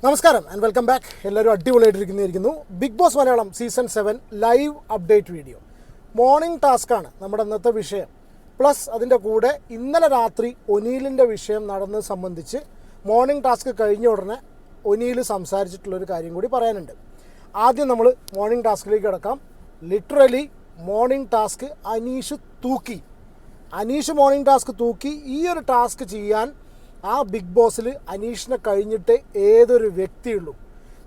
നമസ്കാരം and welcome back. എല്ലാവരും അടിപൊളിയായിട്ടിരിക്കുന്നു. Bigg Boss Malayalam season 7 live update video. Morning ടാസ്ക്കാണ് നമ്മുടെ ഇന്നത്തെ വിഷയം. പ്ലസ് അതിൻ്റെ കൂടെ ഇന്നലെ രാത്രി ഒനീലിൻ്റെ വിഷയം നടന്നത് സംബന്ധിച്ച് മോർണിംഗ് ടാസ്ക് കഴിഞ്ഞ ഉടനെ ഒനീൽ സംസാരിച്ചിട്ടുള്ളൊരു കാര്യം കൂടി പറയാനുണ്ട്. ആദ്യം നമ്മൾ മോർണിംഗ് ടാസ്കിലേക്ക് കിടക്കാം. Literally morning task Aneesh morning task തൂക്കി. ഈ ഒരു ടാസ്ക് ചെയ്യാൻ ആ ബിഗ് ബോസിൽ അനീഷിനെ കഴിഞ്ഞിട്ട് ഏതൊരു വ്യക്തിയുള്ളൂ.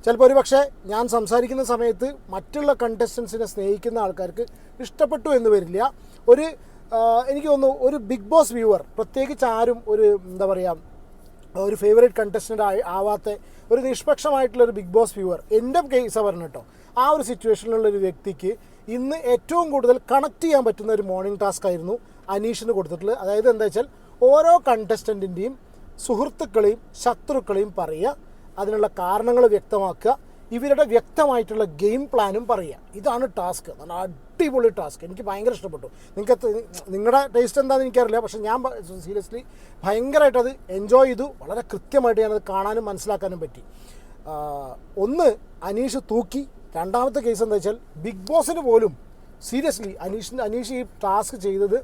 ചിലപ്പോൾ ഒരു പക്ഷേ ഞാൻ സംസാരിക്കുന്ന സമയത്ത് മറ്റുള്ള കണ്ടസ്റ്റൻസിനെ സ്നേഹിക്കുന്ന ആൾക്കാർക്ക് ഇഷ്ടപ്പെട്ടു എന്ന് വരില്ല. എനിക്ക് തോന്നുന്നു ഒരു ബിഗ് ബോസ് വ്യൂവർ, പ്രത്യേകിച്ച് ആരും ഒരു ഫേവറേറ്റ് കണ്ടസ്റ്റൻ്റ് ആവാത്ത ഒരു നിഷ്പക്ഷമായിട്ടുള്ളൊരു ബിഗ് ബോസ് വ്യൂവർ, എൻ്റെ കേസ് പറഞ്ഞു കേട്ടോ, ആ ഒരു സിറ്റുവേഷനിലുള്ളൊരു വ്യക്തിക്ക് ഇന്ന് ഏറ്റവും കൂടുതൽ കണക്ട് ചെയ്യാൻ പറ്റുന്ന ഒരു മോർണിംഗ് ടാസ്ക് ആയിരുന്നു അനീഷിന് കൊടുത്തിട്ടുള്ളത്. അതായത് എന്താ വെച്ചാൽ ഓരോ കണ്ടസ്റ്റൻറ്റിൻ്റെയും സുഹൃത്തുക്കളെയും ശത്രുക്കളെയും പറയുക, അതിനുള്ള കാരണങ്ങൾ വ്യക്തമാക്കുക, ഇവരുടെ വ്യക്തമായിട്ടുള്ള ഗെയിം പ്ലാനും പറയുക. ഇതാണ് ടാസ്ക്. നല്ല അടിപൊളി ടാസ്ക്. എനിക്ക് ഭയങ്കര ഇഷ്ടപ്പെട്ടു. നിങ്ങളുടെ ടേസ്റ്റ് എന്താണെന്ന് എനിക്കറിയില്ല, പക്ഷേ ഞാൻ സീരിയസ്ലി ഭയങ്കരമായിട്ട് അത് എൻജോയ് ചെയ്തു. വളരെ കൃത്യമായിട്ട് ഞാനത് കാണാനും മനസ്സിലാക്കാനും പറ്റി. ഒന്ന്, അനീഷ് തൂക്കി. രണ്ടാമത്തെ കേസ് എന്താ വെച്ചാൽ ബിഗ് ബോസിന് പോലും സീരിയസ്ലി അനീഷ് ഈ ടാസ്ക് ചെയ്തത്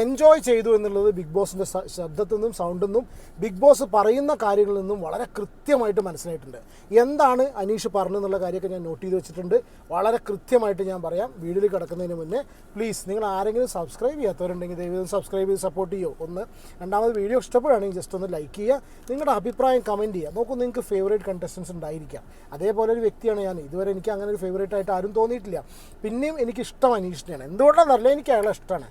എൻജോയ് ചെയ്തു എന്നുള്ളത് ബിഗ് ബോസിൻ്റെ ശബ്ദത്തിൽ നിന്നും സൗണ്ടിൽ നിന്നും ബിഗ് ബോസ് പറയുന്ന കാര്യങ്ങളിൽ നിന്നും വളരെ കൃത്യമായിട്ട് മനസ്സിലായിട്ടുണ്ട്. എന്താണ് അനീഷ് പറഞ്ഞെന്നുള്ള കാര്യമൊക്കെ ഞാൻ നോട്ട് ചെയ്ത് വെച്ചിട്ടുണ്ട്. വളരെ കൃത്യമായിട്ട് ഞാൻ പറയാം. വീഡിയോയിൽ കിടക്കുന്നതിന് മുന്നേ പ്ലീസ് നിങ്ങൾ ആരെങ്കിലും സബ്സ്ക്രൈബ് ചെയ്യാത്തവരുണ്ടെങ്കിൽ ദയവായി സബ്സ്ക്രൈബ് ചെയ്ത് സപ്പോർട്ട് ചെയ്യുമോ. ഒന്ന്. രണ്ടാമത് വീഡിയോ ഇഷ്ടപ്പെടുകയാണെങ്കിൽ ജസ്റ്റ് ഒന്ന് ലൈക്ക് ചെയ്യുക, നിങ്ങളുടെ അഭിപ്രായം കമൻറ്റ് ചെയ്യുക. നോക്കൂ, നിങ്ങൾക്ക് ഫേവറേറ്റ് കണ്ടസ്റ്റൻസ് ഉണ്ടായിരിക്കാം. അതേപോലെ ഒരു വ്യക്തിയാണ് ഞാൻ. ഇതുവരെ എനിക്ക് അങ്ങനെ ഒരു ഫേവറേറ്റ് ആയിട്ട് ആരും തോന്നിയിട്ടില്ല. പിന്നെയും എനിക്കിഷ്ടം അനീഷിനെയാണ്. എന്തുകൊണ്ടാണെന്നറിയില്ല, എനിക്ക് അയാളെ ഇഷ്ടമാണ്.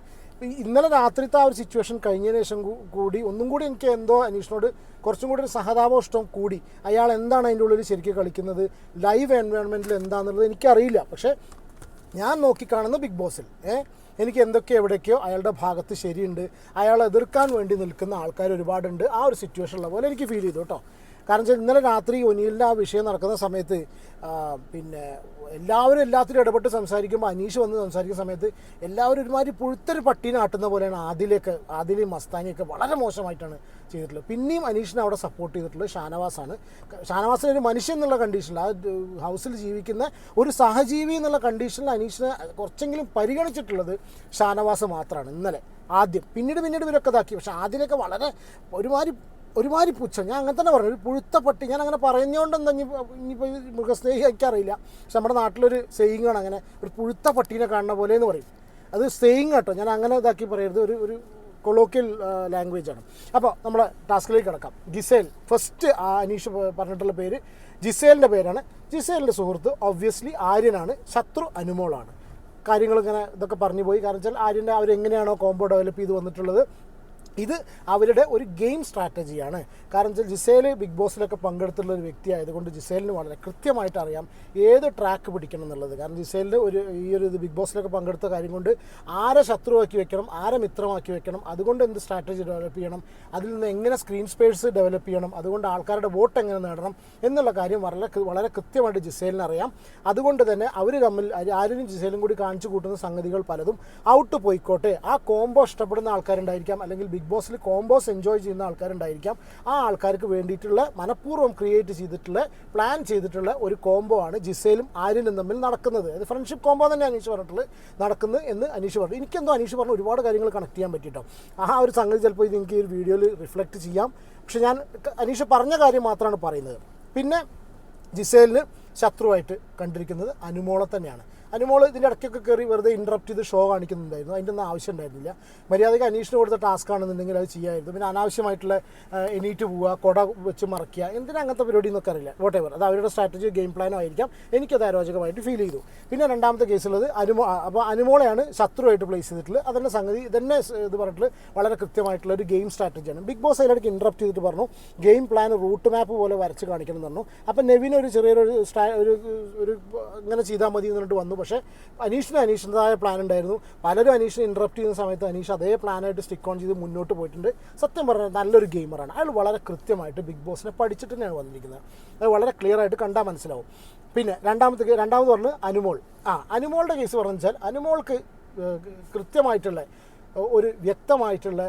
ഇന്നലെ രാത്രിത്തെ ആ ഒരു സിറ്റുവേഷൻ കഴിഞ്ഞതിന് ശേഷം കൂടി ഒന്നും കൂടി എനിക്ക് എന്തോ അനീഷിനോട് കുറച്ചും കൂടി ഒരു സഹതാപം ഇഷ്ടം കൂടി. അയാൾ എന്താണ് അതിൻ്റെ ഉള്ളിൽ ശരിക്കും കളിക്കുന്നത്, ലൈവ് എൻവയോൺമെൻറ്റിൽ എന്താണെന്നുള്ളത് എനിക്കറിയില്ല. പക്ഷേ ഞാൻ നോക്കിക്കാണുന്ന ബിഗ് ബോസിൽ എനിക്ക് എന്തൊക്കെയോ എവിടേക്കോ അയാളുടെ ഭാഗത്ത് ശരിയുണ്ട്. അയാളെ എതിർക്കാൻ വേണ്ടി നിൽക്കുന്ന ആൾക്കാർ ഒരുപാടുണ്ട്. ആ ഒരു സിറ്റുവേഷനുള്ള പോലെ എനിക്ക് ഫീൽ ചെയ്തു കേട്ടോ. കാരണം വെച്ചാൽ ഇന്നലെ രാത്രി ഒനീലിൻ്റെ ആ വിഷയം നടക്കുന്ന സമയത്ത് പിന്നെ എല്ലാവരും എല്ലാത്തിലും ഇടപെട്ട് സംസാരിക്കുമ്പോൾ അനീഷ് വന്ന് സംസാരിക്കുന്ന സമയത്ത് എല്ലാവരും ഒരുമാതിരി പുഴുത്തൊരു പട്ടീനെ ആട്ടുന്ന പോലെയാണ് ആദിലെയും മസ്താനിയൊക്കെ വളരെ മോശമായിട്ടാണ് ചെയ്തിട്ടുള്ളത്. പിന്നെയും അനീഷിനെ അവിടെ സപ്പോർട്ട് ചെയ്തിട്ടുള്ളത് ഷാനവാസാണ്. ഷാനവാസിന് ഒരു മനുഷ്യൻ എന്നുള്ള കണ്ടീഷനിൽ, ആ ഹൗസിൽ ജീവിക്കുന്ന ഒരു സഹജീവി എന്നുള്ള കണ്ടീഷനിൽ അനീഷിനെ കുറച്ചെങ്കിലും പരിഗണിച്ചിട്ടുള്ളത് ഷാനവാസ് മാത്രമാണ് ഇന്നലെ ആദ്യം. പിന്നീട് ഇവരൊക്കെ ഇതാക്കി. പക്ഷേ ആദ്യമൊക്കെ വളരെ ഒരുമാതിരി പുച്ഛം. ഞാൻ അങ്ങനെ തന്നെ പറഞ്ഞു, ഒരു പുഴുത്ത പട്ടി. ഞാൻ അങ്ങനെ പറയുന്നതുകൊണ്ട് എന്താ ഇനിയിപ്പോൾ മൃഗസ്നേഹി എനിക്കറിയില്ല, പക്ഷെ നമ്മുടെ നാട്ടിലൊരു സെയിങ് ആണ്, അങ്ങനെ ഒരു പുഴുത്ത പട്ടീനെ കാണുന്ന പോലെ എന്ന് പറയും. അത് സെയിങ് കേട്ടോ, ഞാൻ അങ്ങനെ ഇതാക്കി പറയരുത്, ഒരു കൊളോക്കിയൽ ലാംഗ്വേജ് ആണ്. അപ്പോൾ നമ്മുടെ ടാസ്കിലേക്ക് കിടക്കാം. Gizele first. അനീഷ് പറഞ്ഞിട്ടുള്ള പേര് ജിസേലിൻ്റെ പേരാണ്. ജിസേലിൻ്റെ സുഹൃത്ത് ഒബ്വിയസ്ലി ആര്യനാണ്. ശത്രു അനുമോളാണ്. കാര്യങ്ങളിങ്ങനെ ഇതൊക്കെ പറഞ്ഞു പോയി. കാരണം വെച്ചാൽ ആര്യൻ്റെ അവരെങ്ങനെയാണോ കോംബോ ഡെവലപ്പ് ചെയ്ത് വന്നിട്ടുള്ളത്, ഇത് അവരുടെ ഒരു ഗെയിം സ്ട്രാറ്റജിയാണ്. കാരണം വെച്ചാൽ ജിസേൽ ബിഗ് ബോസിലൊക്കെ പങ്കെടുത്തുള്ള ഒരു വ്യക്തി ആയതുകൊണ്ട് ജിസേലിന് വളരെ കൃത്യമായിട്ട് അറിയാം ഏത് ട്രാക്ക് പിടിക്കണം എന്നുള്ളത്. കാരണം ജിസേലിൻ്റെ ഇത് ബിഗ് ബോസിലൊക്കെ പങ്കെടുത്ത കാര്യം കൊണ്ട് ആരെ ശത്രുവാക്കി വെക്കണം, ആരെ മിത്രമാക്കി വെക്കണം, അതുകൊണ്ട് എന്ത് സ്ട്രാറ്റജി ഡെവലപ്പ് ചെയ്യണം, അതിൽ നിന്ന് എങ്ങനെ സ്ക്രീൻ സ്പേസ് ഡെവലപ്പ് ചെയ്യണം, അതുകൊണ്ട് ആൾക്കാരുടെ വോട്ട് എങ്ങനെ നേടണം എന്നുള്ള കാര്യം വളരെ കൃത്യമായിട്ട് ജിസേലിന് അറിയാം. അതുകൊണ്ട് തന്നെ അവർ തമ്മിൽ ആര്യനും ജിസേലും കൂടി കാണിച്ചു കൂട്ടുന്ന സംഗതികൾ പലതും ഔട്ട് പോയിക്കോട്ടെ. ആ കോംബോ ഇഷ്ടപ്പെടുന്ന ആൾക്കാരുണ്ടായിരിക്കാം, അല്ലെങ്കിൽ ബിഗ് ബോസിൽ കോംബോസ് എൻജോയ് ചെയ്യുന്ന ആൾക്കാരുണ്ടായിരിക്കാം. ആ ആൾക്കാർക്ക് വേണ്ടിയിട്ടുള്ള മനഃപൂർവ്വം ക്രിയേറ്റ് ചെയ്തിട്ടുള്ള പ്ലാൻ ചെയ്തിട്ടുള്ള ഒരു കോംബോ ആണ് ജിസേലും ആര്യനും തമ്മിൽ നടക്കുന്നത്. അത് ഫ്രണ്ട്ഷിപ്പ് കോംബോ തന്നെ അനീഷ് പറഞ്ഞിട്ടുള്ളത് നടക്കുന്നത് എന്ന് അനീഷ് പറഞ്ഞു. എനിക്കെന്തോ അനീഷ് പറഞ്ഞ ഒരുപാട് കാര്യങ്ങൾ കണക്ട് ചെയ്യാൻ പറ്റിയിട്ടോ. ആ ഒരു സംഗതി ചിലപ്പോൾ ഇത് എനിക്ക് ഈ ഒരു വീഡിയോയിൽ റിഫ്ലക്റ്റ് ചെയ്യാം. പക്ഷെ ഞാൻ അനീഷ് പറഞ്ഞ കാര്യം മാത്രമാണ് പറയുന്നത്. പിന്നെ ജിസേലിന് ശത്രുവായിട്ട് കണ്ടിരിക്കുന്നത് അനുമോളെ തന്നെയാണ്. അനുമോൾ ഇതിൻ്റെ ഇടയ്ക്കൊക്കെ കയറി വെറുതെ ഇൻട്രപ്റ്റ് ചെയ്ത് ഷോ കാണിക്കുന്നുണ്ടായിരുന്നു. അതിൻ്റെ ഒന്നും ആവശ്യം ഉണ്ടായിരുന്നില്ല. മര്യാദയ്ക്ക് അനീഷിന് കൊടുത്ത ടാസ്ക് ആണെന്നുണ്ടെങ്കിൽ അത് ചെയ്യാമായിരുന്നു. പിന്നെ അനാവശ്യമായിട്ടുള്ള എണീറ്റ് പോവുക, കൊട വെച്ച് മറയ്ക്കുക, എന്തിനാ അങ്ങനത്തെ പരിപാടി എന്നൊക്കെ അറിയില്ല. വോട്ട് എവർ, അത് അവരുടെ സ്ട്രാറ്റജി ഗെയിം പ്ലാനോ ആയിരിക്കാം. എനിക്കത് അരോചകമായിട്ട് ഫീൽ ചെയ്തു. പിന്നെ രണ്ടാമത്തെ കേസുള്ളത് അപ്പോൾ അനുമോളെയാണ് ശത്രുവായിട്ട് പ്ലേസ് ചെയ്തിട്ടുള്ളത്. അതന്നെ സംഗതി ഇതന്നെ ഇത് പറഞ്ഞിട്ടുള്ള വളരെ കൃത്യമായിട്ടുള്ള ഒരു ഗെയിം സ്ട്രാറ്റജിയാണ്. ബിഗ് ബോസ് അതിലിടയ്ക്ക് ഇൻട്രപ്റ്റ് ചെയ്തിട്ട് പറഞ്ഞു ഗെയിം പ്ലാൻ റൂട്ട് മാപ്പ് പോലെ വരച്ച് കാണിക്കണം എന്ന് പറഞ്ഞു. അപ്പോൾ നെവിൻ ഒരു ചെറിയൊരു ഇങ്ങനെ ചെയ്താൽ മതി എന്നിട്ട് വന്നു. പക്ഷേ അനീഷിൻ്റെതായ പ്ലാൻ ഉണ്ടായിരുന്നു. പലരും അനീഷിനെ ഇൻട്രപ്റ്റ് ചെയ്യുന്ന സമയത്ത് അനീഷ് അതേ പ്ലാനായിട്ട് സ്റ്റിക്ക് ഓൺ ചെയ്ത് മുന്നോട്ട് പോയിട്ടുണ്ട്. സത്യം പറഞ്ഞാൽ നല്ലൊരു ഗെയിമറാണ് അയാൾ. വളരെ കൃത്യമായിട്ട് ബിഗ് ബോസിനെ പഠിച്ചിട്ട് തന്നെയാണ് വന്നിരിക്കുന്നത്. അത് വളരെ ക്ലിയർ ആയിട്ട് കണ്ടാൽ മനസ്സിലാവും. പിന്നെ രണ്ടാമത് പറഞ്ഞ് അനുമോൾ. അനുമോളുടെ കേസ് പറഞ്ഞു വെച്ചാൽ അനുമോൾക്ക് കൃത്യമായിട്ടുള്ള ഒരു വ്യക്തമായിട്ടുള്ള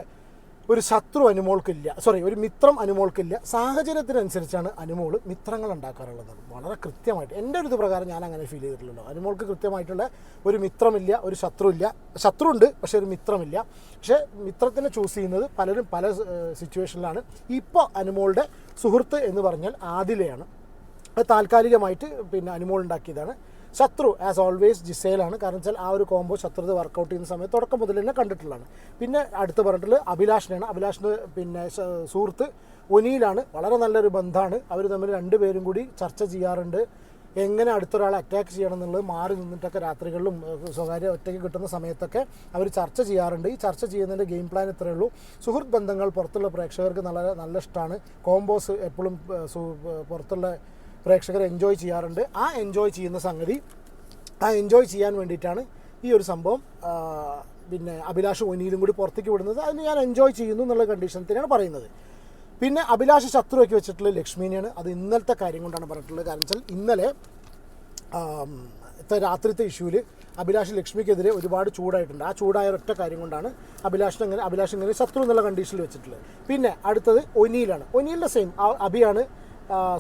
ഒരു ശത്രു അനുമോൾക്കില്ല, ഒരു മിത്രം അനുമോൾക്കില്ല. സാഹചര്യത്തിനനുസരിച്ചാണ് അനുമോൾ മിത്രങ്ങൾ ഉണ്ടാക്കാറുള്ളത്. വളരെ കൃത്യമായിട്ട് എൻ്റെ ഒരു ഇത് പ്രകാരം ഞാൻ അങ്ങനെ ഫീൽ ചെയ്തിട്ടുള്ളൂ. അനുമോൾക്ക് കൃത്യമായിട്ടുള്ള ഒരു മിത്രമില്ല, ഒരു ശത്രുവില്ല. ശത്രുണ്ട് പക്ഷേ ഒരു മിത്രമില്ല. പക്ഷേ മിത്രത്തിനെ ചൂസ് ചെയ്യുന്നത് പലരും പല സിറ്റുവേഷനിലാണ്. ഇപ്പോൾ അനുമോളുടെ സുഹൃത്ത് എന്ന് പറഞ്ഞാൽ ആദിലയാണ്. അത് താൽക്കാലികമായിട്ട് അനുമോൾ ഉണ്ടാക്കിയതാണ്. ശത്രു ആസ് ഓൾവേസ് ജിസേലാണ്. കാരണം വെച്ചാൽ ആ ഒരു കോംബോ ശത്രുത വർക്കൗട്ട് ചെയ്യുന്ന സമയത്ത് തുടക്കം മുതൽ തന്നെ കണ്ടിട്ടുള്ളതാണ്. പിന്നെ അടുത്ത് പറഞ്ഞിട്ടുള്ളത് അഭിലാഷിനെയാണ്. അഭിലാഷിൻ്റെ സുഹൃത്ത് ഒനിയിലാണ്. വളരെ നല്ലൊരു ബന്ധമാണ്. അവർ തമ്മിൽ രണ്ടുപേരും കൂടി ചർച്ച ചെയ്യാറുണ്ട്. എങ്ങനെ അടുത്തൊരാളെ അറ്റാക്ക് ചെയ്യണം എന്നുള്ളത് മാറി നിന്നിട്ടൊക്കെ രാത്രികളിലും സ്വകാര്യ ഒറ്റയ്ക്ക് കിട്ടുന്ന സമയത്തൊക്കെ അവർ ചർച്ച ചെയ്യാറുണ്ട്. ഈ ചർച്ച ചെയ്യുന്നതിൻ്റെ ഗെയിം പ്ലാൻ ഇത്രയേ ഉള്ളൂ. സുഹൃത്ത് ബന്ധങ്ങൾ പുറത്തുള്ള പ്രേക്ഷകർക്ക് നല്ല ഇഷ്ടമാണ്. കോംബോസ് എപ്പോഴും പുറത്തുള്ള പ്രേക്ഷകർ എൻജോയ് ചെയ്യാറുണ്ട്. ആ എൻജോയ് ചെയ്യുന്ന സംഗതി എൻജോയ് ചെയ്യാൻ വേണ്ടിയിട്ടാണ് ഈ ഒരു സംഭവം അഭിലാഷ് ഒനിയിലും കൂടി പുറത്തേക്ക് വിടുന്നത്. അതിന് ഞാൻ എൻജോയ് ചെയ്യുന്നു എന്നുള്ള കണ്ടീഷനത്തിനാണ് പറയുന്നത്. പിന്നെ അഭിലാഷ് ശത്രുവാക്കി വെച്ചിട്ടുള്ളത് ലക്ഷ്മീനെയാണ്. അത് ഇന്നലത്തെ കാര്യം കൊണ്ടാണ് പറഞ്ഞിട്ടുള്ളത്. കാരണം വെച്ചാൽ ഇന്നലെ രാത്രിത്തെ ഇഷ്യൂവിൽ അഭിലാഷ് ലക്ഷ്മിക്കെതിരെ ഒരുപാട് ചൂടായിട്ടുണ്ട്. ആ ചൂടായ ഒറ്റ കാര്യം കൊണ്ടാണ് അഭിലാഷ് ഇങ്ങനെ ശത്രു എന്നുള്ള കണ്ടീഷനിൽ വെച്ചിട്ടുള്ളത്. പിന്നെ അടുത്തത് ഒനിയിലാണ്. ഒനിയിലെ സെയിം അഭിയാണ്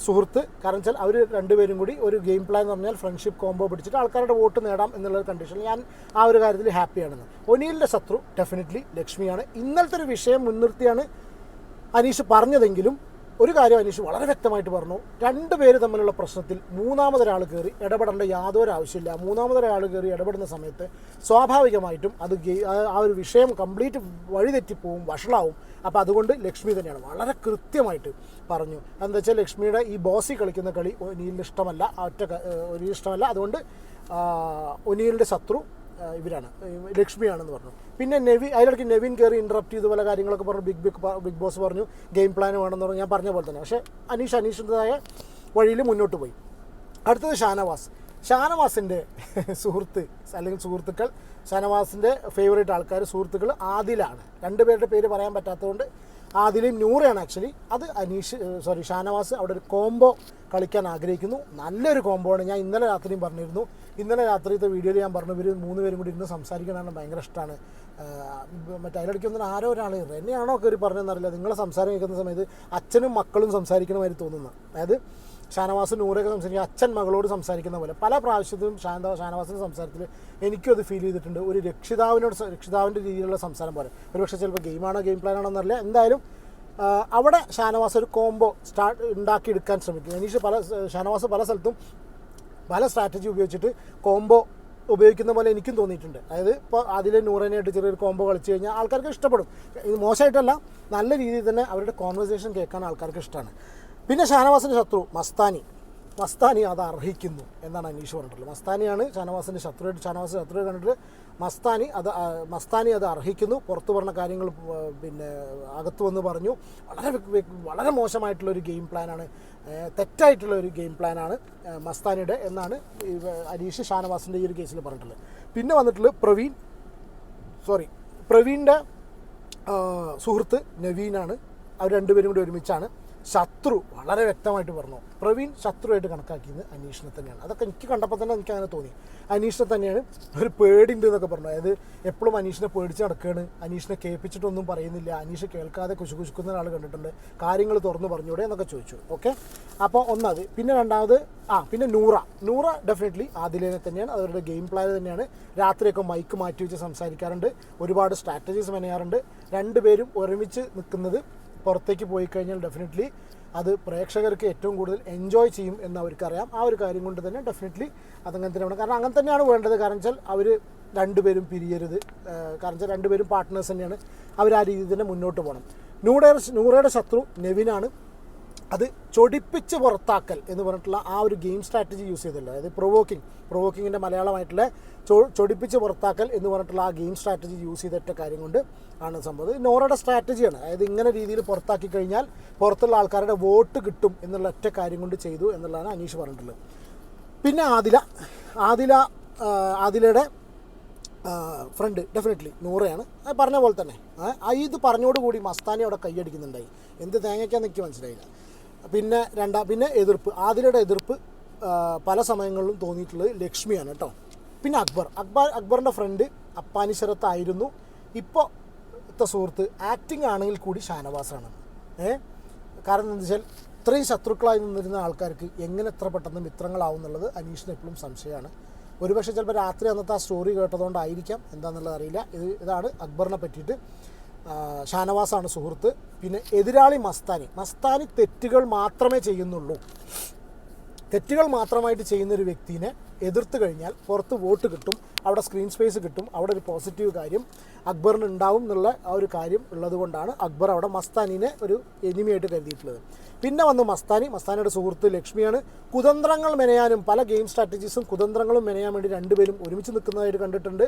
സുഹൃത്ത്. കാരണം വെച്ചാൽ അവർ രണ്ടുപേരും കൂടി ഒരു ഗെയിം പ്ലാൻ എന്ന് പറഞ്ഞാൽ ഫ്രണ്ട്ഷിപ്പ് കോംബോ പിടിച്ചിട്ട് ആൾക്കാരുടെ വോട്ട് നേടാം എന്നുള്ള കണ്ടീഷനിൽ ഞാൻ ആ ഒരു കാര്യത്തിൽ ഹാപ്പിയാണെന്ന്. ഒനിയിലിൻ്റെ ശത്രു ഡെഫിനറ്റ്ലി ലക്ഷ്മിയാണ്. ഇന്നലത്തെ ഒരു വിഷയം മുൻനിർത്തിയാണ് അനീഷ് പറഞ്ഞതെങ്കിലും ഒരു കാര്യം അനീഷ് വളരെ വ്യക്തമായിട്ട് പറഞ്ഞു. രണ്ടുപേര് തമ്മിലുള്ള പ്രശ്നത്തിൽ മൂന്നാമതൊരാൾ കയറി ഇടപെടേണ്ട യാതൊരു ആവശ്യമില്ല. മൂന്നാമതൊരാൾ കയറി ഇടപെടുന്ന സമയത്ത് സ്വാഭാവികമായിട്ടും അത് ആ ഒരു വിഷയം കംപ്ലീറ്റ് വഴിതെറ്റിപ്പോവും, വഷളാവും. അപ്പോൾ അതുകൊണ്ട് ലക്ഷ്മി തന്നെയാണ് വളരെ കൃത്യമായിട്ട് പറഞ്ഞു. എന്താ വെച്ചാൽ ലക്ഷ്മിയുടെ ഈ ബോസി കളിക്കുന്ന കളി ഒനിയിലിന് ഇഷ്ടമല്ല, ഒനിയിൽ ഇഷ്ടമല്ല. അതുകൊണ്ട് ഒനിയിലിൻ്റെ ശത്രു ഇവരാണ്, ലക്ഷ്മിയാണെന്ന് പറഞ്ഞു. പിന്നെ അതിലിടയ്ക്ക് നെവിൻ കയറി ഇൻറ്ററപ്റ്റ് ചെയ്ത് പല കാര്യങ്ങളൊക്കെ പറഞ്ഞു. ബിഗ് ബോസ് പറഞ്ഞു ഗെയിം പ്ലാൻ വേണമെന്ന് പറഞ്ഞു. ഞാൻ പറഞ്ഞ പോലെ തന്നെ. പക്ഷേ അനീഷിൻ്റെതായ വഴിയിൽ മുന്നോട്ട് പോയി. അടുത്തത് ഷാനവാസിൻ്റെ സുഹൃത്ത് അല്ലെങ്കിൽ സുഹൃത്തുക്കൾ, ഷാനവാസിൻ്റെ ഫേവറേറ്റ് ആൾക്കാർ സുഹൃത്തുക്കൾ ആദിലാണ്. രണ്ടുപേരുടെ പേര് പറയാൻ പറ്റാത്തതുകൊണ്ട് ആദിലും നൂറയാണ് ആക്ച്വലി. അത് ഷാനവാസ് അവിടെ ഒരു കോംബോ കളിക്കാൻ ആഗ്രഹിക്കുന്നു. നല്ലൊരു കോംബോ ആണ്. ഞാൻ ഇന്നലെ രാത്രിയും പറഞ്ഞിരുന്നു. ഇന്നലെ രാത്രിയത്തെ വീഡിയോയിൽ ഞാൻ പറഞ്ഞു ഇവർ മൂന്നുപേരും കൂടി ഇരുന്ന് സംസാരിക്കാനാണ് ഭയങ്കര ഇഷ്ടമാണ്. അതിലിടയ്ക്ക് ഒന്നും ആരോ ഒരാൾ എന്നെയാണോ കയറി പറഞ്ഞതെന്നറിയില്ല. നിങ്ങളെ സംസാരം കേൾക്കുന്ന സമയത്ത് അച്ഛനും മക്കളും സംസാരിക്കണമാതിരി തോന്നുന്നു. അതായത് ഷാനവാസ് നൂറൊക്കെ സംസാരിക്കുക അച്ഛൻ മകളോട് സംസാരിക്കുന്ന പോലെ പല പ്രാവശ്യത്തിലും ഷാനവാസിൻ്റെ സംസാരത്തിൽ എനിക്കും അത് ഫീൽ ചെയ്തിട്ടുണ്ട്. ഒരു രക്ഷിതാവിൻ്റെ രീതിയിലുള്ള സംസാരം പോലെ. ഒരുപക്ഷെ ചിലപ്പോൾ ഗെയിമാണോ ഗെയിം പ്ലാനാണോ എന്നറിയില്ല. എന്തായാലും അവിടെ ഷാനവാസ് ഒരു കോംബോ ഉണ്ടാക്കിയെടുക്കാൻ ശ്രമിക്കും. ഷാനവാസ് പല സ്ഥലത്തും പല സ്ട്രാറ്റജി ഉപയോഗിച്ചിട്ട് കോംബോ ഉപയോഗിക്കുന്ന പോലെ എനിക്കും തോന്നിയിട്ടുണ്ട്. അതായത് ഇപ്പോൾ അതിലെ നൂറനായിട്ട് ചെറിയൊരു കോംബോ കളിച്ച് കഴിഞ്ഞാൽ ആൾക്കാർക്ക് ഇഷ്ടപ്പെടും. ഇത് മോശമായിട്ടല്ല, നല്ല രീതിയിൽ തന്നെ അവരുടെ കോൺവെർസേഷൻ കേൾക്കാൻ ആൾക്കാർക്ക് ഇഷ്ടമാണ്. പിന്നെ ഷാനവാസിൻ്റെ ശത്രു മസ്താനി അത് അർഹിക്കുന്നു എന്നാണ് അനീഷ് പറഞ്ഞിട്ടുള്ളത്. മസ്താനിയാണ് ഷാനവാസിൻ്റെ ശത്രുവായിട്ട് കണ്ടിട്ട് മസ്താനി അത് അർഹിക്കുന്നു. പുറത്തു പറഞ്ഞ കാര്യങ്ങൾ അകത്ത് വന്ന് പറഞ്ഞു. വളരെ മോശമായിട്ടുള്ളൊരു ഗെയിം പ്ലാനാണ്, തെറ്റായിട്ടുള്ള ഒരു ഗെയിം പ്ലാനാണ് മസ്താനിയുടെ എന്നാണ് അനീഷ് ഷാനവാസിൻ്റെ ഈ ഒരു കേസിൽ പറഞ്ഞിട്ടുള്ളത്. പിന്നെ വന്നിട്ടുള്ളത് പ്രവീണിൻ്റെ സുഹൃത്ത് നവീനാണ്. അവർ രണ്ടുപേരും കൂടി ഒരുമിച്ചാണ്. ശത്രു വളരെ വ്യക്തമായിട്ട് പറഞ്ഞു. പ്രവീൺ ശത്രുവായിട്ട് കണക്കാക്കിയത് അനീഷിനെ തന്നെയാണ്. അതൊക്കെ എനിക്ക് കണ്ടപ്പോൾ തന്നെ എനിക്ക് അങ്ങനെ തോന്നി. അനീഷിനെ തന്നെയാണ്. ഒരു പേടിയുണ്ട് എന്നൊക്കെ പറഞ്ഞു. അതായത് എപ്പോഴും അനീഷിനെ പേടിച്ച് നടക്കുകയാണ്. അനീഷിനെ കേൾപ്പിച്ചിട്ടൊന്നും പറയുന്നില്ല. അനീഷ് കേൾക്കാതെ കുശുകുശുക്കുന്ന ഒരാൾ കണ്ടിട്ടുണ്ട്. കാര്യങ്ങൾ തുറന്ന് പറഞ്ഞൂടെ എന്നൊക്കെ ചോദിച്ചു. ഓക്കെ, അപ്പോൾ ഒന്നത്. പിന്നെ രണ്ടാമത് പിന്നെ നൂറ ഡെഫിനറ്റ്ലി ആദിലേനെ തന്നെയാണ്. അവരുടെ ഗെയിം പ്ലാൻ തന്നെയാണ്. രാത്രിയൊക്കെ മൈക്ക് മാറ്റി വെച്ച് സംസാരിക്കാറുണ്ട്. ഒരുപാട് സ്ട്രാറ്റജീസ് മെനയാറുണ്ട്. രണ്ടുപേരും ഒരുമിച്ച് നിൽക്കുന്നത് പുറത്തേക്ക് പോയി കഴിഞ്ഞാൽ ഡെഫിനറ്റ്ലി അത് പ്രേക്ഷകർക്ക് ഏറ്റവും കൂടുതൽ എൻജോയ് ചെയ്യും എന്ന് അവർക്കറിയാം. ആ ഒരു കാര്യം കൊണ്ട് തന്നെ ഡെഫിനറ്റ്ലി അതങ്ങനെ തന്നെയാണ്. കാരണം അങ്ങനെ തന്നെയാണ് വേണ്ടത്. കാരണം വെച്ചാൽ അവർ രണ്ടുപേരും പിരിയരുത്. കാരണം വെച്ചാൽ രണ്ടുപേരും പാർട്ട്നേഴ്സ് തന്നെയാണ്. അവർ ആ രീതിയിൽ തന്നെ മുന്നോട്ട് പോകണം. നൂറയുടെ ശത്രു നെവിനാണ്. അത് ചൊടിപ്പിച്ച് പുറത്താക്കൽ എന്ന് പറഞ്ഞിട്ടുള്ള ആ ഒരു ഗെയിം സ്ട്രാറ്റജി യൂസ് ചെയ്തല്ലോ. അതായത് പ്രൊവോക്കിങ്ങിൻ്റെ മലയാളമായിട്ടുള്ള ചൊടിപ്പിച്ച് പുറത്താക്കൽ എന്ന് പറഞ്ഞിട്ടുള്ള ആ ഗെയിം സ്ട്രാറ്റജി യൂസ് ചെയ്തിട്ട കാര്യം കൊണ്ട് ആണ് സംഭവം. നോറയുടെ സ്ട്രാറ്റജിയാണ്. അതായത് ഇങ്ങനെ രീതിയിൽ പുറത്താക്കി കഴിഞ്ഞാൽ പുറത്തുള്ള ആൾക്കാരുടെ വോട്ട് കിട്ടും എന്നുള്ള ഒറ്റ കാര്യം കൊണ്ട് ചെയ്തു എന്നുള്ളതാണ് അനീഷ് പറഞ്ഞിട്ടുള്ളത്. പിന്നെ ആദിലയുടെ ഫ്രണ്ട് ഡെഫിനറ്റ്ലി നൂറയാണ്. പറഞ്ഞ പോലെ തന്നെ ഇത് പറഞ്ഞോടുകൂടി മസ്താനി അവിടെ കൈയടിക്കുന്നുണ്ടായി. എന്ത് തേങ്ങയ്ക്കാന്ന് എനിക്ക് മനസ്സിലായില്ല. പിന്നെ ആദിലയുടെ എതിർപ്പ് പല സമയങ്ങളിലും തോന്നിയിട്ടുള്ളത് ലക്ഷ്മിയാണ് കേട്ടോ. പിന്നെ അക്ബറിൻ്റെ ഫ്രണ്ട് അപ്പാനി ശരത്തായിരുന്നു. ഇപ്പോൾ അടുത്ത സുഹൃത്ത് ആക്ടിങ് ആണെങ്കിൽ കൂടി ഷാനവാസാണ്. കാരണം എന്താ വെച്ചാൽ ഇത്രയും ശത്രുക്കളായി നിന്നിരുന്ന ആൾക്കാർക്ക് എങ്ങനെ എത്ര പെട്ടെന്ന് മിത്രങ്ങളാവും എന്നുള്ളത് അനീഷിന് എപ്പോഴും സംശയമാണ്. ഒരുപക്ഷെ ചിലപ്പോൾ രാത്രി അന്നത്തെ ആ സ്റ്റോറി കേട്ടതുകൊണ്ടായിരിക്കാം, എന്താണെന്നുള്ളത് അറിയില്ല. ഇതാണ് അക്ബറിനെ പറ്റിയിട്ട്. ഷാനവാസാണ് സുഹൃത്ത്. പിന്നെ എതിരാളി മസ്താനി തെറ്റുകൾ മാത്രമേ ചെയ്യുന്നുള്ളൂ. തെറ്റുകൾ മാത്രമായിട്ട് ചെയ്യുന്നൊരു വ്യക്തിനെ എതിർത്ത് കഴിഞ്ഞാൽ പുറത്ത് വോട്ട് കിട്ടും, അവിടെ സ്ക്രീൻ സ്പേസ് കിട്ടും, അവിടെ ഒരു പോസിറ്റീവ് കാര്യം അക്ബറിന് ഉണ്ടാവും എന്നുള്ള ആ ഒരു കാര്യം ഉള്ളത് കൊണ്ടാണ് അക്ബർ അവിടെ മസ്താനിനെ ഒരു എനിമിയായിട്ട് കരുതിയിട്ടുള്ളത്. പിന്നെ വന്ന് മസ്താനിയുടെ സുഹൃത്ത് ലക്ഷ്മിയാണ്. കുതന്ത്രങ്ങൾ മെനയാനും പല ഗെയിം സ്ട്രാറ്റജീസും കുതന്ത്രങ്ങളും മെനയാൻ വേണ്ടി രണ്ടുപേരും ഒരുമിച്ച് നിൽക്കുന്നതായിട്ട് കണ്ടിട്ടുണ്ട്.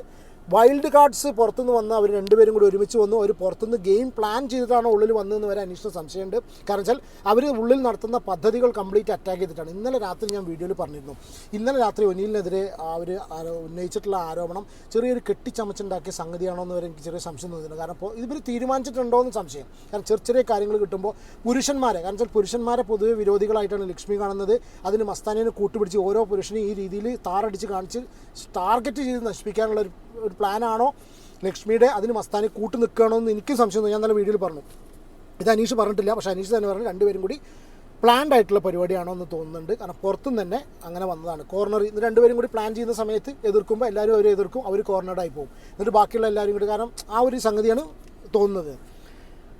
വൈൽഡ് കാർഡ്സ് പുറത്തുനിന്ന് വന്ന് അവർ രണ്ടുപേരും കൂടി ഒരുമിച്ച് വന്നു. അവർ പുറത്തുനിന്ന് ഗെയിം പ്ലാൻ ചെയ്തിട്ടാണോ ഉള്ളിൽ വന്നതെന്ന് വരെ അന്വേഷണം സംശയമുണ്ട്. കാരണം വെച്ചാൽ അവർ ഉള്ളിൽ നടത്തുന്ന പദ്ധതികൾ കംപ്ലീറ്റ് അറ്റാക്ക് ചെയ്തിട്ടാണ്. ഇന്നലെ രാത്രി ഞാൻ വീഡിയോയിൽ പറഞ്ഞിരുന്നു, ഇന്നലെ രാത്രി ഒനീലിനെതിരെ അവർ ഉന്നയിച്ചിട്ടുള്ള ആരോപണം ചെറിയൊരു കെട്ടിച്ചമച്ചുണ്ടാക്കിയ സംഗതിയാണോ എന്ന് വരെ എനിക്ക് ചെറിയ സംശയം തോന്നുന്നുണ്ട്. കാരണം ഇപ്പോൾ ഇവർ തീരുമാനിച്ചിട്ടുണ്ടോ എന്ന് സംശയം. കാരണം ചെറിയ കാര്യങ്ങൾ കിട്ടുമ്പോൾ പുരുഷന്മാരെ, കാരണം വെച്ചാൽ പുരുഷന്മാരെ പൊതുവെ വിരോധികളായിട്ടാണ് ലക്ഷ്മി കാണുന്നത്. അതിന് മസ്താനിനെ കൂട്ടുപിടിച്ച് ഓരോ പുരുഷനെയും ഈ രീതിയിൽ താറടിച്ച് കാണിച്ച് ടാർഗറ്റ് ചെയ്ത് നശിപ്പിക്കാനുള്ള ഒരു പ്ലാനാണോ ലക്ഷ്മിയുടെ? അതിന് മസ്താനി കൂട്ടു നിൽക്കുകയാണോ എന്ന് എനിക്കും സംശയം തോന്നി. ഞാൻ നല്ല വീഡിയോയിൽ പറഞ്ഞു. ഇത് അനീഷ് പറഞ്ഞിട്ടില്ല, പക്ഷേ അനീഷ് തന്നെ പറഞ്ഞു രണ്ടുപേരും കൂടി പ്ലാൻഡ് ആയിട്ടുള്ള പരിപാടിയാണോ എന്ന് തോന്നുന്നുണ്ട്. കാരണം പുറത്തുനിന്ന് തന്നെ അങ്ങനെ വന്നതാണ്. കോർണറിൽ നിന്ന് രണ്ടുപേരും കൂടി പ്ലാൻ ചെയ്യുന്ന സമയത്ത് എതിർക്കുമ്പോൾ എല്ലാവരും അവരെ എതിർക്കും, അവർ കോർണർഡായി പോകും. എന്നിട്ട് ബാക്കിയുള്ള എല്ലാവരും കൂടി, കാരണം ആ ഒരു സംഗതിയാണ് തോന്നുന്നത്.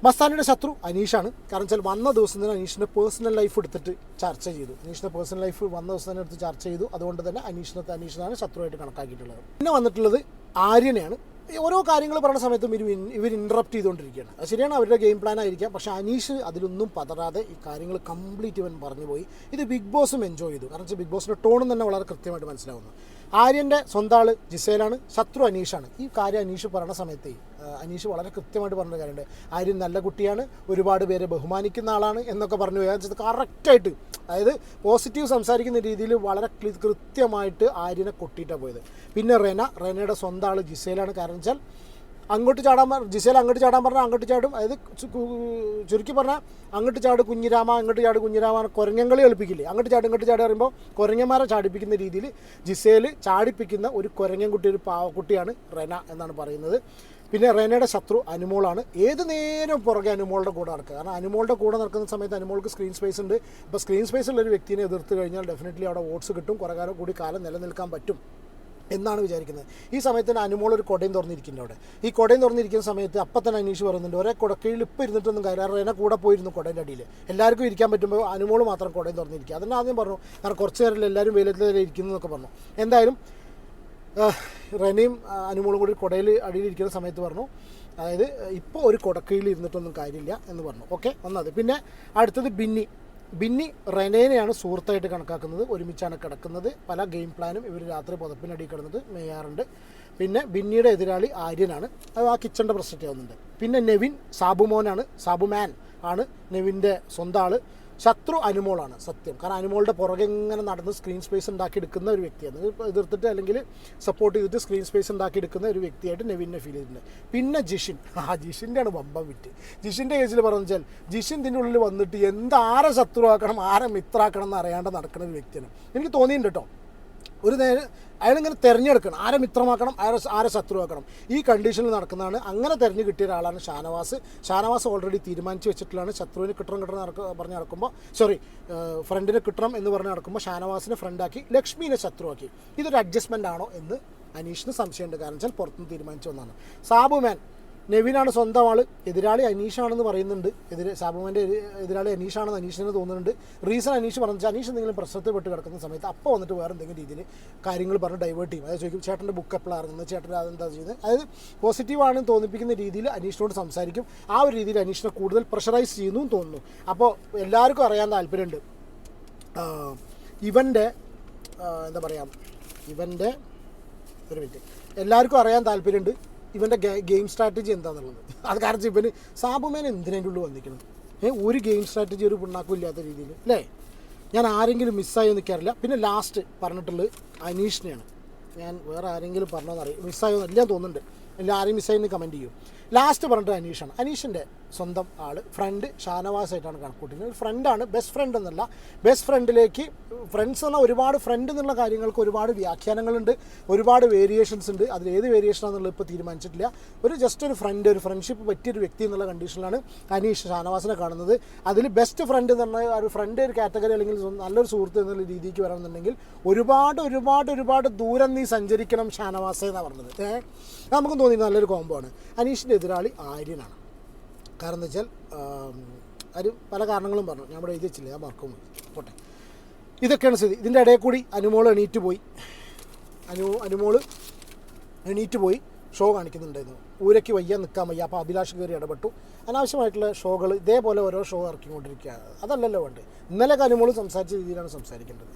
മസ്താനിയുടെ ശത്രു അനീഷാണ്. കാരണം വെച്ചാൽ വന്ന ദിവസം തന്നെ അനീഷിൻ്റെ പേഴ്സണൽ ലൈഫ് എടുത്തിട്ട് ചർച്ച ചെയ്തു. അനീഷിൻ്റെ പേഴ്സണൽ ലൈഫ് വന്ന ദിവസം തന്നെ എടുത്ത് ചർച്ച ചെയ്തു. അതുകൊണ്ട് തന്നെ അനീഷിനാണ് ശത്രുവായിട്ട് കണക്കാക്കിയിട്ടുള്ളത്. പിന്നെ വന്നിട്ടുള്ളത് ആര്യനെയാണ്. ഓരോ കാര്യങ്ങൾ പറയുന്ന സമയത്തും ഇവർ ഇൻറ്ററപ്റ്റ് ചെയ്തുകൊണ്ടിരിക്കുകയാണ്. അത് ശരിയാണ്, അവരുടെ ഗെയിം പ്ലാൻ ആയിരിക്കാം. പക്ഷേ അനീഷ് അതിലൊന്നും പതറാതെ ഈ കാര്യങ്ങൾ കംപ്ലീറ്റ് ഇവൻ പറഞ്ഞു പോയി. ഇത് ബിഗ് ബോസും എൻജോയ് ചെയ്തു. കാരണം വെച്ചാൽ ബിഗ് ബോസിൻ്റെ ടോണും തന്നെ വളരെ കൃത്യമായിട്ട് മനസ്സിലാവുന്നു. ആര്യൻ്റെ സ്വന്തം ആൾ ജിസേലാണ്, ശത്രു അനീഷാണ്. ഈ കാര്യം അനീഷ് പറയുന്ന സമയത്ത് അനീഷ് വളരെ കൃത്യമായിട്ട് പറഞ്ഞ കാര്യമുണ്ട്. ആര്യൻ നല്ല കുട്ടിയാണ്, ഒരുപാട് പേരെ ബഹുമാനിക്കുന്ന ആളാണ് എന്നൊക്കെ പറഞ്ഞു പോയാൽ കറക്റ്റായിട്ട്, അതായത് പോസിറ്റീവ് സംസാരിക്കുന്ന രീതിയിൽ വളരെ കൃത്യമായിട്ട് ആര്യനെ കൊട്ടിയിട്ടാണ് പോയത്. പിന്നെ റെനയുടെ സ്വന്തം ആൾ ജിസേലാണ്. കാരണം വെച്ചാൽ ജിസേൽ അങ്ങോട്ട് ചാടാൻ പറഞ്ഞാൽ അങ്ങോട്ട് ചാടും. അതായത് ചുരുക്കി പറഞ്ഞാൽ അങ്ങോട്ട് ചാട് കുഞ്ഞിരാമ, അങ്ങോട്ട് ചാട് കുഞ്ഞിരാമ, കുരങ്ങങ്ങളി കളിപ്പിക്കില്ലേ, അങ്ങോട്ട് ചാട് ഇങ്ങോട്ട് ചാട് പറയുമ്പോൾ കുരങ്ങന്മാരെ ചാടിപ്പിക്കുന്ന രീതിയിൽ ജിസേൽ ചാടിപ്പിക്കുന്ന ഒരു കുരങ്ങൻകുട്ടി, ഒരു പാവക്കുട്ടിയാണ് റെന എന്നാണ് പറയുന്നത്. പിന്നെ റെനയുടെ ശത്രു അനുമോളാണ്. ഏത് നേരം പുറകെ അനുമോളുടെ കൂടെ നടക്കുക. കാരണം അനുമോളുടെ കൂടെ നടക്കുന്ന സമയത്ത് അനുമോൾക്ക് സ്ക്രീൻ സ്പേസ് ഉണ്ട്. അപ്പോൾ സ്ക്രീൻ സ്പേസ് ഉള്ളൊരു വ്യക്തിനെ എതിർത്ത് കഴിഞ്ഞാൽ ഡെഫിനറ്റ്ലി അവിടെ വോട്ട്സ് കിട്ടും, കുറേ കാലം കൂടി കാലം നിലനിൽക്കാൻ പറ്റും എന്നാണ് വിചാരിക്കുന്നത്. ഈ സമയത്ത് തന്നെ അനുമോൾ ഒരു കൊടയും തുറന്നിരിക്കുന്നുണ്ട് അവിടെ. ഈ കൊടയും തുറന്നിരിക്കുന്ന സമയത്ത് അപ്പം തന്നെ അനീഷ് പറയുന്നുണ്ട്, ഒരേ കുടക്കീഴിൽ ഇപ്പോൾ ഇരുന്നിട്ടൊന്നും കാര്യം, റെന കൂടെ പോയിരുന്നു കൊടേൻ്റെ അടിയിൽ. എല്ലാവർക്കും ഇരിക്കാൻ പറ്റുമ്പോൾ അനുമോൾ മാത്രം കൊടയും തുറന്നിരിക്കുക. അതിന് ആദ്യം പറഞ്ഞു, കാരണം കുറച്ച് നേരം എല്ലാവരും വെയിലത്തിൽ ഇരിക്കുന്നു എന്നൊക്കെ പറഞ്ഞു. എന്തായാലും റെനയും അനുമോളും കൂടി കൊടയിൽ അടിയിലിരിക്കുന്ന സമയത്ത് പറഞ്ഞു, അതായത് ഇപ്പോൾ ഒരു കുടക്കീഴിൽ ഇരുന്നിട്ടൊന്നും കാര്യമില്ല എന്ന് പറഞ്ഞു. ഓക്കെ, ഒന്നത്. പിന്നെ അടുത്തത് ബിന്നി റെനേനെയാണ് സുഹൃത്തായിട്ട് കണക്കാക്കുന്നത്. ഒരുമിച്ചാണ് കിടക്കുന്നത്. പല ഗെയിം പ്ലാനും ഇവർ രാത്രി പുതപ്പിനടി കിടന്നിട്ട് മെയ്യാറുണ്ട്. പിന്നെ ബിന്നിയുടെ എതിരാളി ആര്യനാണ്. അത് ആ കിച്ചൻ്റെ പ്രശ്നത്തെ ആവുന്നുണ്ട്. പിന്നെ നെവിൻ സാബുമാൻ ആണ് നെവിൻ്റെ സ്വന്തം ആൾ. ശത്രു അനുമോളാണ് സത്യം. കാരണം അനുമോളുടെ പുറകെ ഇങ്ങനെ നടന്ന് സ്ക്രീൻ സ്പേസ് ഉണ്ടാക്കിയെടുക്കുന്ന ഒരു വ്യക്തിയാണ്. എതിർത്തിട്ട് അല്ലെങ്കിൽ സപ്പോർട്ട് ചെയ്തിട്ട് സ്ക്രീൻ സ്പേസ് ഉണ്ടാക്കിയെടുക്കുന്ന ഒരു വ്യക്തിയായിട്ട് നെവിനെ ഫീൽ ചെയ്തിട്ടുണ്ട്. പിന്നെ ജിഷിൻ്റെയാണ് ബമ്പം വിറ്റ്. ജിഷിൻ്റെ കേസിൽ പറഞ്ഞു വെച്ചാൽ ജിഷിൻ ഇതിൻ്റെ ഉള്ളിൽ വന്നിട്ട് ആരെ ശത്രുവാക്കണം ആരെ മിത്രാക്കണം എന്ന് അറിയാണ്ട് നടക്കുന്ന ഒരു വ്യക്തിയാണ്. എനിക്ക് തോന്നിയിട്ടുണ്ട് കേട്ടോ. ഒരു നേരം അയാളിങ്ങനെ തിരഞ്ഞെടുക്കണം, ആരെ മിത്രമാക്കണം ആരെ ശത്രുവാക്കണം. ഈ കണ്ടീഷനിൽ നടക്കുന്നതാണ്. അങ്ങനെ തിരഞ്ഞു കിട്ടിയ ഒരാളാണ് ഷാനവാസ് ഓൾറെഡി തീരുമാനിച്ച് വെച്ചിട്ടുള്ളതാണ്. ശത്രുവിന് കിട്ടണം പറഞ്ഞ് നടക്കുമ്പോൾ ഫ്രണ്ടിനെ കിട്ടണം എന്ന് പറഞ്ഞ് നടക്കുമ്പോൾ ഷാനവാസിനെ ഫ്രണ്ടാക്കി ലക്ഷ്മീനെ ശത്രുവാക്കി. ഇതൊരു അഡ്ജസ്റ്റ്മെൻ്റ് ആണോ എന്ന് അനീഷിന് സംശയമുണ്ട്. കാരണം വെച്ചാൽ പുറത്തുനിന്ന് തീരുമാനിച്ചു വന്നതാണ്. സാബുമാൻ നെവിനാണ് സ്വന്തം ആൾ. എതിരാളി അനീഷാണെന്ന് പറയുന്നുണ്ട്. സാബുമാൻ്റെ എതിരാളി അനീഷാണെന്ന് അനീഷിന് തോന്നുന്നുണ്ട്. റീസൺ അനീഷ് പറഞ്ഞാൽ അനീഷ് എന്തെങ്കിലും പ്രശ്നത്തിൽ പെട്ട് കിടക്കുന്ന സമയത്ത് അപ്പോൾ വന്നിട്ട് വേറെ എന്തെങ്കിലും രീതിയിൽ കാര്യങ്ങൾ പറഞ്ഞ് ഡൈവേർട്ട് ചെയ്യും. അതായത് ചോദിക്കും ചേട്ടൻ്റെ ബുക്ക് എപ്പോഴാണ് ഇറങ്ങുന്നത്, ചേട്ടൻ്റെ അതെന്താ ചെയ്യുന്നത്. അതായത് പോസിറ്റീവാണെന്ന് തോന്നിപ്പിക്കുന്ന രീതിയിൽ അനീഷിനോട് സംസാരിക്കും. ആ ഒരു രീതിയിൽ അനീഷിനെ കൂടുതൽ പ്രഷറൈസ് ചെയ്യുന്നു തോന്നുന്നു. അപ്പോൾ എല്ലാവർക്കും അറിയാൻ താല്പര്യമുണ്ട് ഇവൻ്റെ എല്ലാവർക്കും അറിയാൻ താല്പര്യമുണ്ട് ഇവൻ്റെ ഗെയിം സ്ട്രാറ്റജി എന്താണെന്നുള്ളത്. അത് കാരണം ഇവന് സാബുമേൻ എന്തിനതിൻ്റെ ഉള്ളിൽ വന്നിരിക്കണം? ഒരു ഗെയിം സ്ട്രാറ്റജി ഒരു പിണ്ണാക്കും ഇല്ലാത്ത രീതിയിൽ അല്ലേ? ഞാൻ ആരെങ്കിലും മിസ്സായോ നിൽക്കാറില്ല. പിന്നെ ലാസ്റ്റ് പറഞ്ഞിട്ടുള്ളത് അനീഷിനെയാണ്. ഞാൻ വേറെ ആരെങ്കിലും പറഞ്ഞോന്നറിയാം, മിസ്സായോ എല്ലാം തോന്നുന്നുണ്ട്. ആരെയും മിസ്സായെന്ന് കമൻറ്റ് ചെയ്യും. ലാസ്റ്റ് പറഞ്ഞിട്ട് അനീഷാണ്. അനീഷിൻ്റെ സ്വന്തം ആൾ ഫ്രണ്ട് ഷാനവാസായിട്ടാണ് കണക്കൂട്ടുന്നത്. ഒരു ഫ്രണ്ടാണ്, ബെസ്റ്റ് ഫ്രണ്ട് എന്നല്ല. ബെസ്റ്റ് ഫ്രണ്ടിലേക്ക് ഫ്രണ്ട്സ് പറഞ്ഞാൽ ഒരുപാട് ഫ്രണ്ട് എന്നുള്ള കാര്യങ്ങൾക്ക് ഒരുപാട് വ്യാഖ്യാനങ്ങളുണ്ട്, ഒരുപാട് വേരിയേഷൻസ് ഉണ്ട്. അതിൽ ഏത് വേരിയേഷനാണെന്നുള്ളത് ഇപ്പോൾ തീരുമാനിച്ചിട്ടില്ല. ജസ്റ്റ് ഒരു ഫ്രണ്ട്, ഒരു ഫ്രണ്ട്ഷിപ്പ് പറ്റിയൊരു വ്യക്തി എന്നുള്ള കണ്ടീഷനിലാണ് അനീഷ് ഷാനവാസിനെ കാണുന്നത്. അതിൽ ബെസ്റ്റ് ഫ്രണ്ട് എന്ന് പറഞ്ഞാൽ ഒരു ഫ്രണ്ട് ഒരു കാറ്റഗറി അല്ലെങ്കിൽ നല്ലൊരു സുഹൃത്ത് എന്നുള്ള രീതിക്ക് വരണമെന്നുണ്ടെങ്കിൽ ഒരുപാട് ദൂരം നീ സഞ്ചരിക്കണം ഷാനവാസേ എന്നാണ് പറഞ്ഞത്. നമുക്ക് തോന്നി നല്ലൊരു കോംബോ ആണ്. അനീഷിൻ്റെ എതിരാളി ആര്യനാണ്. കാരണം എന്താ വെച്ചാൽ അത് പല കാരണങ്ങളും പറഞ്ഞു, ഞാൻ ഇവിടെ എഴുതി വെച്ചില്ല, ഞാൻ മറക്കും പോട്ടെ. ഇതൊക്കെയാണ് സ്ഥിതി. ഇതിൻ്റെ ഇടയിൽ കൂടി അനുമോൾ എണീറ്റ് പോയി ഷോ കാണിക്കുന്നുണ്ടായിരുന്നു. ഊരയ്ക്ക് വയ്യ, നിൽക്കാൻ വയ്യ. അപ്പോൾ അഭിലാഷ് കയറി ഇടപെട്ടു. അനാവശ്യമായിട്ടുള്ള ഷോകൾ ഇതേപോലെ ഓരോ ഷോ ഇറക്കിക്കൊണ്ടിരിക്കുകയാണ്. അതല്ലല്ലോ വേണ്ടത്. ഇന്നലെ അനുമോൾ സംസാരിച്ച രീതിയിലാണ് സംസാരിക്കേണ്ടത്.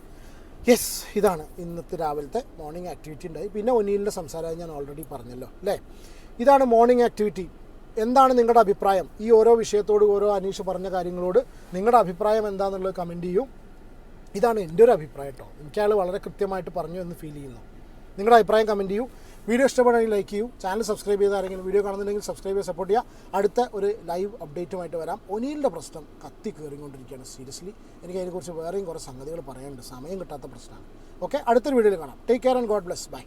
യെസ്, ഇതാണ് ഇന്നത്തെ രാവിലത്തെ മോർണിംഗ് ആക്ടിവിറ്റി ഉണ്ടായി. പിന്നെ ഒനീലിൻ്റെ സംസാരം ഞാൻ ഓൾറെഡി പറഞ്ഞല്ലോ അല്ലേ. ഇതാണ് മോർണിംഗ് ആക്ടിവിറ്റി. എന്താണ് നിങ്ങളുടെ അഭിപ്രായം? ഈ ഓരോ വിഷയത്തോട്, ഓരോ അനീഷ് പറഞ്ഞ കാര്യങ്ങളോട് നിങ്ങളുടെ അഭിപ്രായം എന്താണെന്നുള്ളത് കമൻറ്റ് ചെയ്യൂ. ഇതാണ് എൻ്റെ ഒരു അഭിപ്രായം കേട്ടോ. എനിക്കയാൾ വളരെ കൃത്യമായിട്ട് പറഞ്ഞു എന്ന് ഫീൽ ചെയ്യുന്നു. നിങ്ങളുടെ അഭിപ്രായം കമൻറ്റ് ചെയ്യൂ. വീഡിയോ ഇഷ്ടപ്പെടുകയാണെങ്കിൽ ലൈക്ക് ചെയ്യൂ. ചാനൽ സബ്സ്ക്രൈബ് ചെയ്ത് ആരെങ്കിലും വീഡിയോ കാണുന്നുണ്ടെങ്കിൽ സബ്സ്ക്രൈബ് ചെയ്ത് സപ്പോർട്ട് ചെയ്യുക. അടുത്ത ഒരു ലൈവ് അപ്ഡേറ്റുമായിട്ട് വരാം. ഒനീലിൻ്റെ പ്രശ്നം കത്തി കയറിക്കൊണ്ടിരിക്കുകയാണ് സീരിയസ്ലി. എനിക്ക് അതിനെക്കുറിച്ച് വേറെയും കുറേ സംഗതികൾ പറയാനുണ്ട്, സമയം കിട്ടാത്ത പ്രശ്നമാണ്. ഓക്കെ, അടുത്തൊരു വീഡിയോയിൽ കാണാം. Take care and God bless. By.